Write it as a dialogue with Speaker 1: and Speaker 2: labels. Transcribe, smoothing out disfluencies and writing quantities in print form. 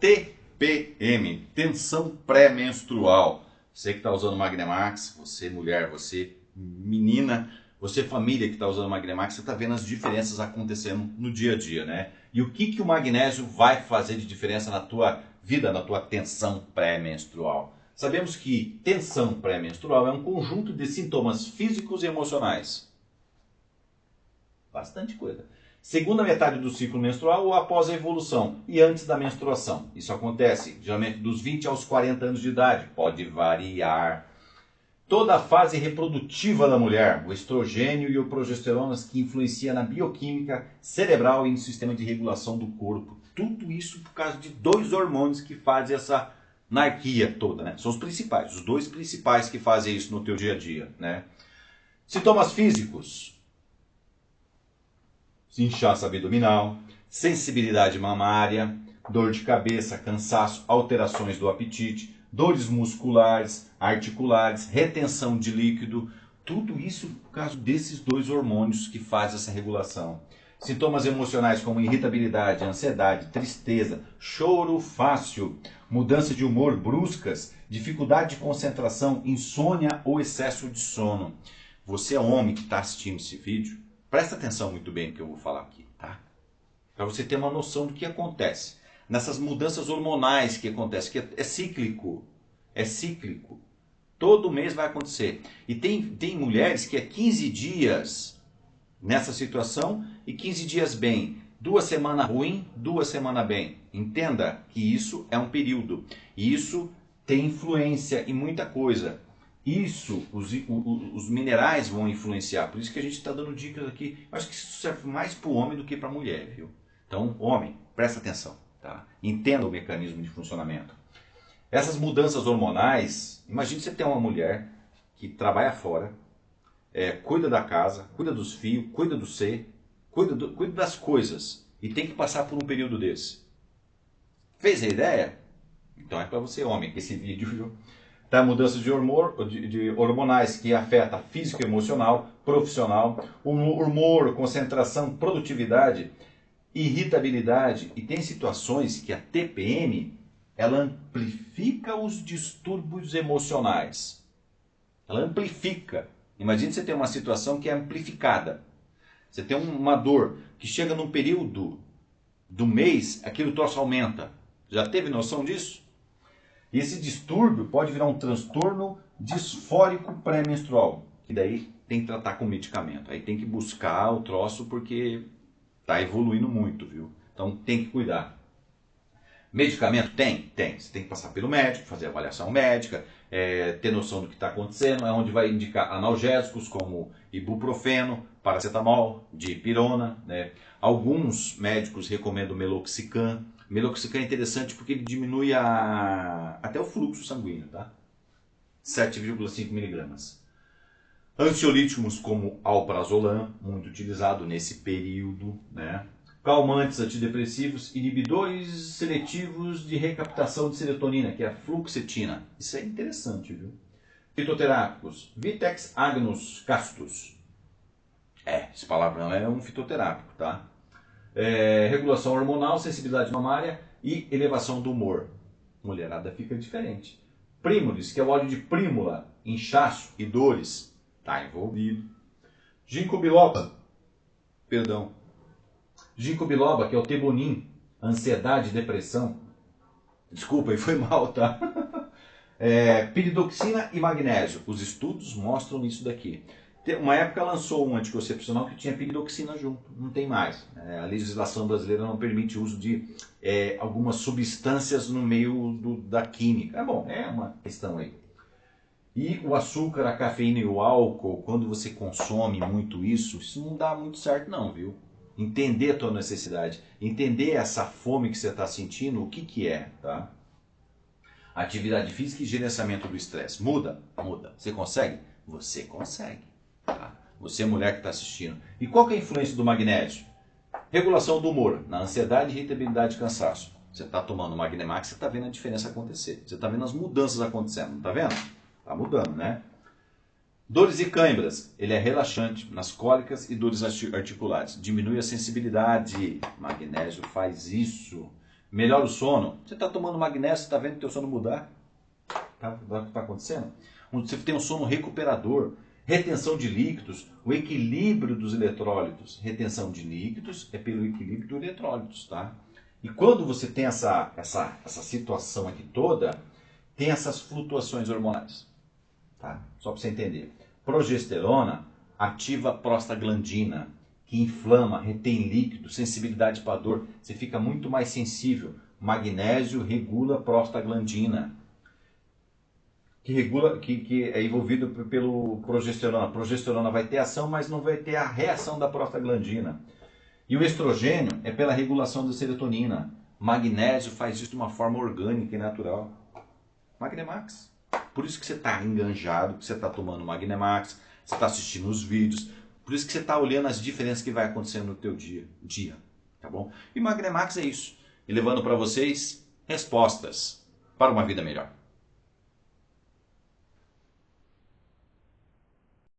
Speaker 1: TPM, tensão pré-menstrual. Você que está usando Magnemax, você mulher, você menina, você família que está usando Magnemax, você está vendo as diferenças acontecendo no dia a dia, né? E o que o magnésio vai fazer de diferença na tua vida, na tua tensão pré-menstrual? Sabemos que tensão pré-menstrual é um conjunto de sintomas físicos e emocionais. Bastante coisa. Segunda metade do ciclo menstrual ou após a evolução e antes da menstruação. Isso acontece geralmente dos 20 aos 40 anos de idade. Pode variar. Toda a fase reprodutiva da mulher, o estrogênio e o progesterona que influencia na bioquímica cerebral e no sistema de regulação do corpo. Tudo isso por causa de dois hormônios que fazem essa anarquia toda, né? São os principais, os dois principais que fazem isso no teu dia a dia, né? Sintomas físicos: inchaço abdominal, sensibilidade mamária, dor de cabeça, cansaço, alterações do apetite, dores musculares, articulares, retenção de líquido, tudo isso por causa desses dois hormônios que fazem essa regulação. Sintomas emocionais como irritabilidade, ansiedade, tristeza, choro fácil, mudança de humor bruscas, dificuldade de concentração, insônia ou excesso de sono. Você é homem que está assistindo esse vídeo, presta atenção muito bem no que eu vou falar aqui, tá? Para você ter uma noção do que acontece nessas mudanças hormonais que acontecem, que é cíclico. É cíclico. Todo mês vai acontecer. E tem mulheres que é 15 dias nessa situação e 15 dias bem. 2 semanas ruim, 2 semanas bem. Entenda que isso é um período. E isso tem influência em muita coisa. Isso, os minerais vão influenciar. Por isso que a gente está dando dicas aqui. Acho que isso serve mais para o homem do que para a mulher, viu? Então, homem, presta atenção. Tá? Entenda o mecanismo de funcionamento. Essas mudanças hormonais, imagine você ter uma mulher que trabalha fora, cuida da casa, cuida dos filhos, cuida do ser, cuida das coisas e tem que passar por um período desse. Fez a ideia? Então é para você, homem, que esse vídeo tá? Mudanças de hormonais que afetam físico, emocional, profissional, humor, concentração, produtividade, irritabilidade, e tem situações que a TPM ela amplifica os distúrbios emocionais. Ela amplifica. Imagine você ter uma situação que é amplificada. Você tem uma dor que chega num período do mês, aquilo troço aumenta. Já teve noção disso? E esse distúrbio pode virar um transtorno disfórico pré-menstrual. E daí tem que tratar com medicamento. Aí tem que buscar o troço porque está evoluindo muito, viu? Então tem que cuidar. Medicamento? Tem? Tem. Você tem que passar pelo médico, fazer avaliação médica, ter noção do que está acontecendo. É onde vai indicar analgésicos como ibuprofeno, paracetamol, dipirona, né? Alguns médicos recomendam meloxicam. Meloxicam é interessante porque ele diminui até o fluxo sanguíneo, tá? 7,5 miligramas. Ansiolíticos como alprazolam, muito utilizado nesse período, né? Calmantes antidepressivos, inibidores seletivos de recaptação de serotonina, que é a fluoxetina. Isso é interessante, viu? Fitoterápicos, Vitex agnus castus. Esse palavrão é um fitoterápico, tá? Regulação hormonal, sensibilidade mamária e elevação do humor. Mulherada fica diferente. Prímulis, que é o óleo de prímula, inchaço e dores. Está envolvido. Ginkgo biloba, que é o tebonim, ansiedade, depressão. Desculpa, aí foi mal, tá? Piridoxina e magnésio. Os estudos mostram isso daqui. Uma época lançou um anticoncepcional que tinha piridoxina junto. Não tem mais. A legislação brasileira não permite o uso de algumas substâncias no meio da química. Bom, é uma questão aí. E o açúcar, a cafeína e o álcool, quando você consome muito isso não dá muito certo não, viu? Entender a tua necessidade, entender essa fome que você está sentindo, o que é, tá? Atividade física e gerenciamento do estresse. Muda? Muda. Você consegue? Você consegue. Tá? Você, mulher que está assistindo. E qual que é a influência do magnésio? Regulação do humor, na ansiedade, irritabilidade e cansaço. Você está tomando Magnemax, você está vendo a diferença acontecer. Você está vendo as mudanças acontecendo, não está vendo? Está mudando, né? Dores e câimbras. Ele é relaxante nas cólicas e dores articulares. Diminui a sensibilidade. Magnésio faz isso. Melhora o sono. Você está tomando magnésio, você está vendo o teu sono mudar? Tá? O que está acontecendo? Você tem um sono recuperador, retenção de líquidos, o equilíbrio dos eletrólitos. Retenção de líquidos é pelo equilíbrio dos eletrólitos, tá? E quando você tem essa situação aqui toda, tem essas flutuações hormonais, tá? Só para você entender. Progesterona ativa a prostaglandina, que inflama, retém líquido, sensibilidade para dor. Você fica muito mais sensível. Magnésio regula a prostaglandina, que é envolvido pelo progesterona. A progesterona vai ter ação, mas não vai ter a reação da prostaglandina. E o estrogênio é pela regulação da serotonina. Magnésio faz isso de uma forma orgânica e natural. Magnemax. Por isso que você está enganjado, que você está tomando Magnemax, você está assistindo os vídeos, por isso que você está olhando as diferenças que vai acontecendo no teu dia, tá bom? E Magnemax é isso, e levando para vocês respostas para uma vida melhor.